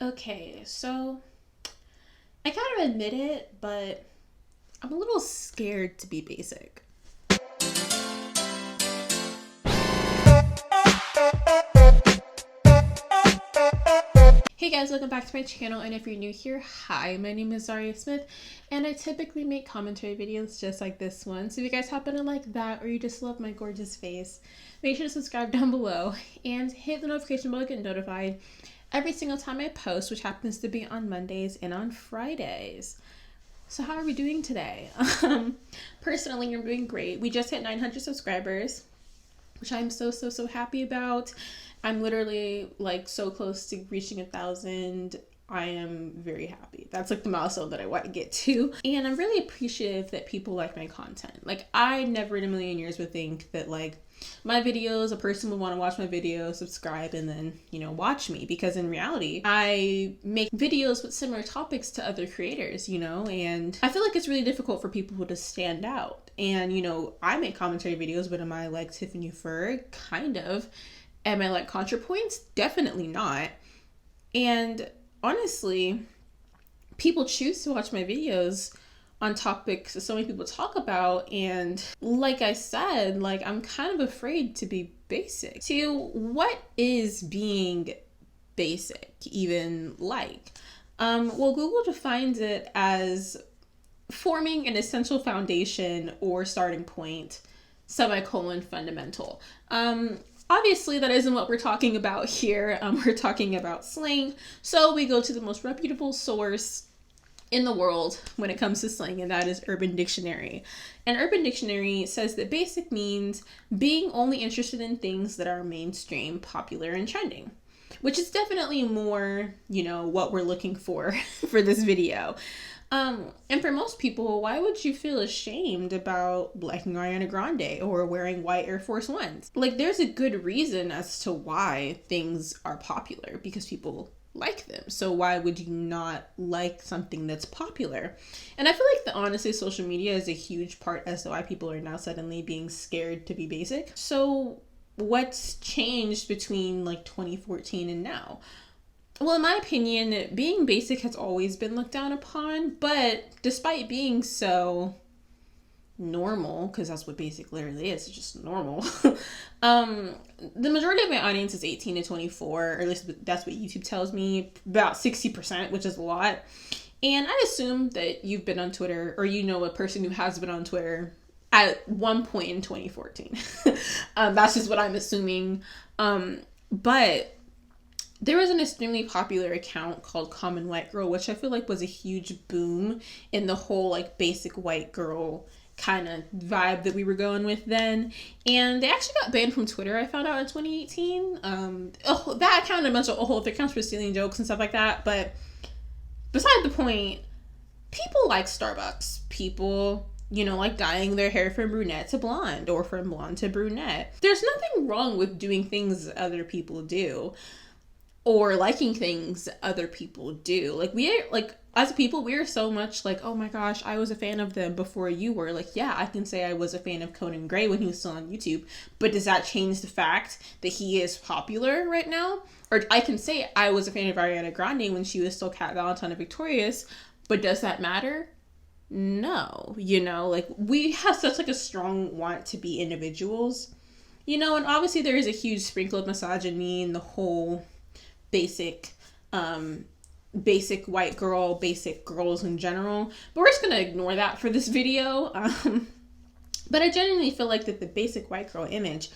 Okay, so I kind of admit it, but I'm a little scared to be basic. Hey guys, welcome back to my channel, and if you're new here, hi, my name is Zhariya Smith, and I typically make commentary videos just like this one. So if you guys happen to like that, or you just love my gorgeous face, make sure to subscribe down below and hit the notification bell to get notified every single time I post, which happens to be on Mondays and on Fridays. So how are we doing today? Personally, I'm doing great. We just hit 900 subscribers, which I'm so happy about. I'm literally like so close to reaching 1,000. I am very happy. That's like the milestone that I want to get to. And I'm really appreciative that people like my content. Like, I never in a million years would think that like my videos, a person would want to watch my video, subscribe, and then, watch me. Because in reality, I make videos with similar topics to other creators, and I feel like it's really difficult for people to stand out. And, I make commentary videos, but am I like Tiffany Fur? Kind of. Am I like ContraPoints? Definitely not. And honestly, people choose to watch my videos on topics that so many people talk about, and like I said, like I'm kind of afraid to be basic. So what is being basic even like? Well, Google defines it as forming an essential foundation or starting point, semicolon fundamental. Obviously, that isn't what we're talking about here. We're talking about slang. So we go to the most reputable source in the world when it comes to slang, and that is Urban Dictionary. And Urban Dictionary says that basic means being only interested in things that are mainstream, popular, and trending, which is definitely more, what we're looking for this video. And for most people, why would you feel ashamed about liking Ariana Grande or wearing white Air Force Ones? Like, there's a good reason as to why things are popular, because people like them. So why would you not like something that's popular? And I feel like that honestly, social media is a huge part as to why people are now suddenly being scared to be basic. So what's changed between like 2014 and now? Well, in my opinion, being basic has always been looked down upon, but despite being so normal, because that's what basic literally is, it's just normal, the majority of my audience is 18 to 24, or at least that's what YouTube tells me, about 60%, which is a lot. And I assume that you've been on Twitter, or a person who has been on Twitter at one point in 2014. That's just what I'm assuming. But there was an extremely popular account called Common White Girl, which I feel like was a huge boom in the whole like basic white girl kind of vibe that we were going with then. And they actually got banned from Twitter, I found out, in 2018. That account and a bunch of whole other accounts for stealing jokes and stuff like that. But beside the point, people like Starbucks. People, like dyeing their hair from brunette to blonde or from blonde to brunette. There's nothing wrong with doing things other people do, or liking things other people do. Like as people, we are so much like, oh my gosh, I was a fan of them before you were. Like, yeah, I can say I was a fan of Conan Gray when he was still on YouTube, but does that change the fact that he is popular right now? Or I can say I was a fan of Ariana Grande when she was still Cat Valentine and Victorious, but does that matter? No. Like, we have such like a strong want to be individuals, and obviously there is a huge sprinkle of misogyny in the whole basic white girl, basic girls in general, but we're just gonna ignore that for this video. But I genuinely feel like that the basic white girl image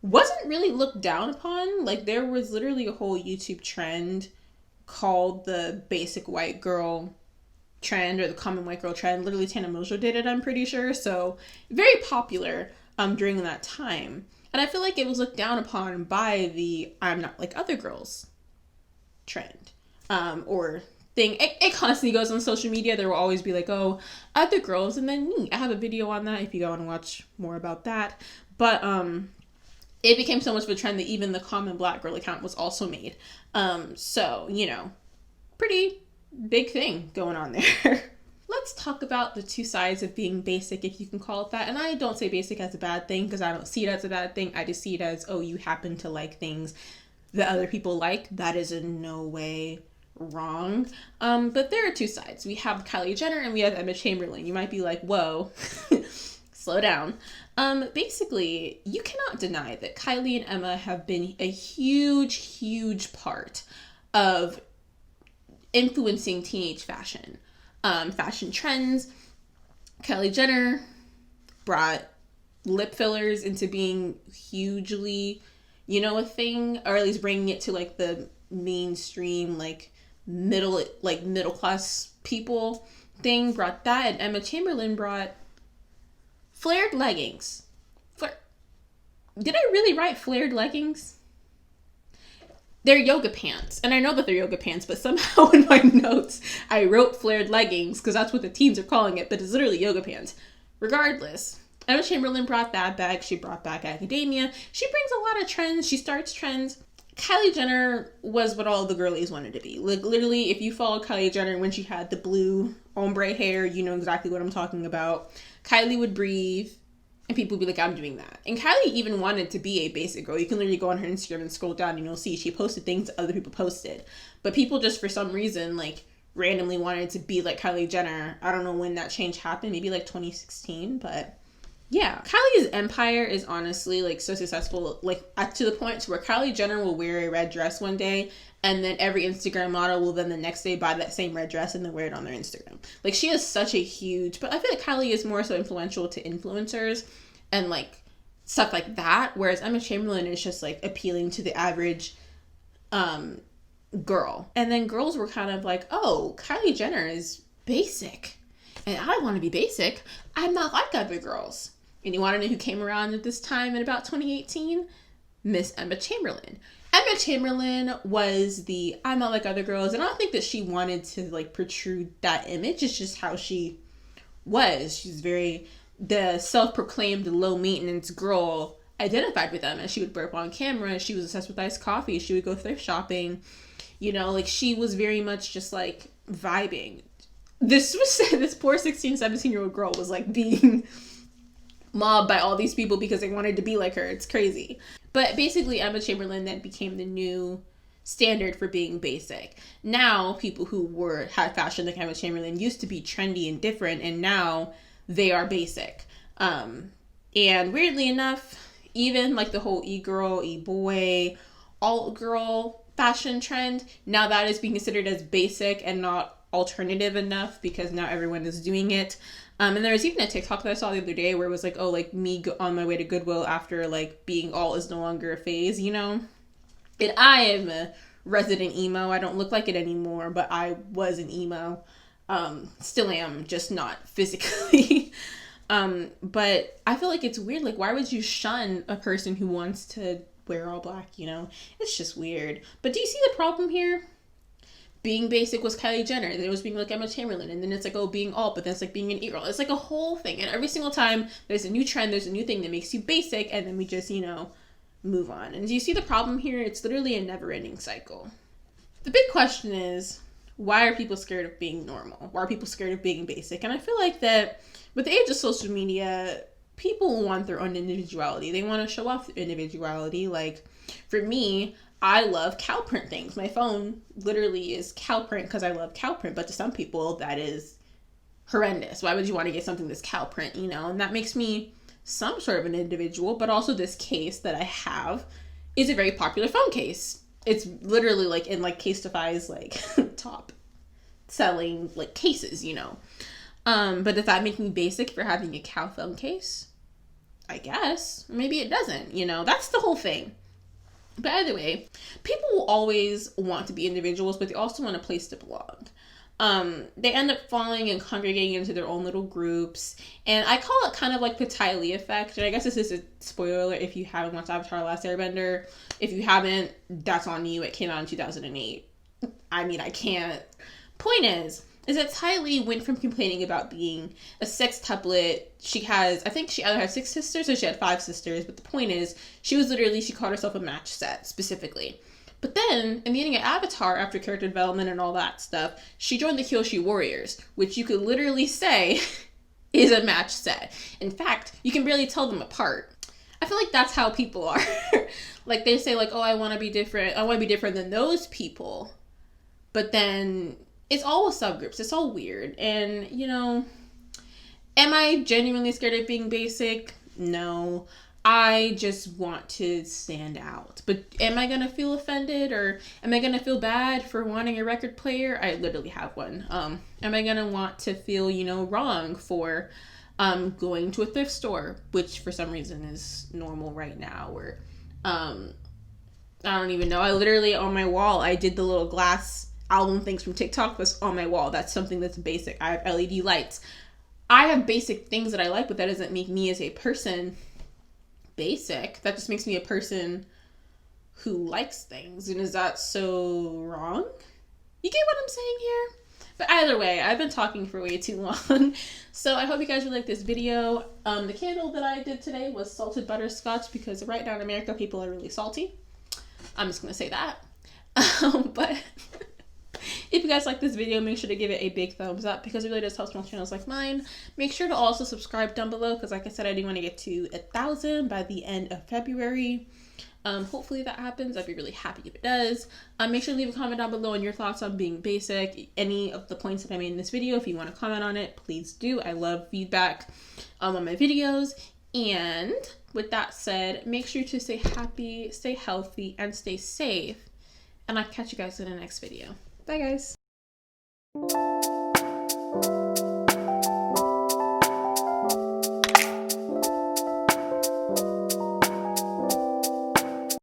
wasn't really looked down upon. Like, there was literally a whole YouTube trend called the basic white girl trend, or the common white girl trend. Literally Tana Mojo did it, I'm pretty sure. So very popular during that time, and I feel like it was looked down upon by the I'm not like other girls trend or thing. It constantly goes on social media. There will always be like, oh, other girls, and then me. I have a video on that if you want to watch more about that. But it became so much of a trend that even the common black girl account was also made. So pretty big thing going on there. Let's talk about the two sides of being basic, if you can call it that. And I don't say basic as a bad thing, because I don't see it as a bad thing. I just see it as, oh, you happen to like things that other people like. That is in no way wrong. But there are two sides. We have Kylie Jenner and we have Emma Chamberlain. You might be like, whoa, slow down. Basically, you cannot deny that Kylie and Emma have been a huge part of influencing teenage fashion. Fashion trends. Kylie Jenner brought lip fillers into being hugely, a thing, or at least bringing it to like the mainstream, like middle class people thing, brought that. And Emma Chamberlain brought flared leggings. Did I really write flared leggings? They're yoga pants. And I know that they're yoga pants, but somehow in my notes, I wrote flared leggings because that's what the teens are calling it, but it's literally yoga pants. Regardless, Emma Chamberlain brought that back. She brought back academia. She brings a lot of trends. She starts trends. Kylie Jenner was what all the girlies wanted to be. Like, literally, if you followed Kylie Jenner when she had the blue ombre hair, you know exactly what I'm talking about. Kylie would breathe, and people would be like, I'm doing that. And Kylie even wanted to be a basic girl. You can literally go on her Instagram and scroll down, and you'll see she posted things that other people posted. But people just, for some reason, like, randomly wanted to be like Kylie Jenner. I don't know when that change happened. Maybe, like, 2016, but... yeah, Kylie's empire is honestly like so successful, like to the point to where Kylie Jenner will wear a red dress one day and then every Instagram model will then the next day buy that same red dress and then wear it on their Instagram. Like, she is such a huge, but I feel like Kylie is more so influential to influencers and like stuff like that, whereas Emma Chamberlain is just like appealing to the average girl. And then girls were kind of like, oh, Kylie Jenner is basic and I want to be basic. I'm not like other girls. And you want to know who came around at this time in about 2018? Miss Emma Chamberlain. Emma Chamberlain was the I'm not like other girls. And I don't think that she wanted to like protrude that image. It's just how she was. She's very the self-proclaimed low maintenance girl identified with them. And she would burp on camera. She was obsessed with iced coffee. She would go thrift shopping. Like she was very much just like vibing. This poor 16, 17-year-old girl was like being mobbed by all these people because they wanted to be like her. It's crazy. But basically, Emma Chamberlain then became the new standard for being basic. Now, people who had fashion like Emma Chamberlain used to be trendy and different, and now they are basic. And weirdly enough, even like the whole e-girl, e-boy, alt-girl fashion trend, now that is being considered as basic and not alternative enough because now everyone is doing it. And there was even a TikTok that I saw the other day where it was like, oh, like me on my way to Goodwill after like being alt is no longer a phase, And I am a resident emo. I don't look like it anymore, but I was an emo. Still am, just not physically. But I feel like it's weird. Like, why would you shun a person who wants to wear all black, It's just weird. But do you see the problem here? Being basic was Kylie Jenner, then it was being like Emma Chamberlain, and then it's like, oh, being alt, but then it's like being an e-girl. It's like a whole thing, and every single time there's a new trend, there's a new thing that makes you basic, and then we just, move on. And do you see the problem here? It's literally a never-ending cycle. The big question is, why are people scared of being normal? Why are people scared of being basic? And I feel like that with the age of social media, people want their own individuality. They want to show off their individuality. Like, for me, I love cow print things. My phone literally is cow print because I love cow print, but to some people that is horrendous. Why would you want to get something that's cow print, And that makes me some sort of an individual, but also this case that I have is a very popular phone case. It's literally like in like Casetify's like top selling like cases, But does that make me basic for having a cow phone case? I guess. Maybe it doesn't, That's the whole thing. But either way, people will always want to be individuals, but they also want a place to belong. They end up falling and congregating into their own little groups. And I call it kind of like the Kylie effect. And I guess this is a spoiler if you haven't watched Avatar: The Last Airbender. If you haven't, that's on you. It came out in 2008. I mean, I can't. Point is that Kylie went from complaining about being a sextuplet. I think she either had 6 sisters or she had 5 sisters. But the point is, she called herself a match set, specifically. But then, in the ending of Avatar, after character development and all that stuff, she joined the Kyoshi Warriors, which you could literally say is a match set. In fact, you can barely tell them apart. I feel like that's how people are. Like, they say, like, oh, I want to be different. I want to be different than those people. but then it's all with subgroups. It's all weird. And, you know, am I genuinely scared of being basic? No. I just want to stand out. But am I going to feel offended, or am I going to feel bad for wanting a record player? I literally have one. Am I going to want to feel, you know, wrong for going to a thrift store, which for some reason is normal right now, or I don't even know. I literally, on my wall, I did the little glass album things from TikTok. That's on my wall. That's something that's basic. I have LED lights. I have basic things that I like, but that doesn't make me as a person basic. That just makes me a person who likes things. And is that so wrong? You get what I'm saying here? But either way, I've been talking for way too long. So I hope you guys really like this video. The candle that I did today was salted butterscotch, because right now in America, people are really salty. I'm just going to say that. But if you guys like this video, make sure to give it a big thumbs up, because it really does help small channels like mine. Make sure to also subscribe down below, because like I said, I do want to get to 1,000 by the end of February. Hopefully that happens. I'd be really happy if it does. Make sure to leave a comment down below on your thoughts on being basic. Any of the points that I made in this video, if you want to comment on it, please do. I love feedback on my videos. And with that said, make sure to stay happy, stay healthy, and stay safe. And I'll catch you guys in the next video. Bye, guys.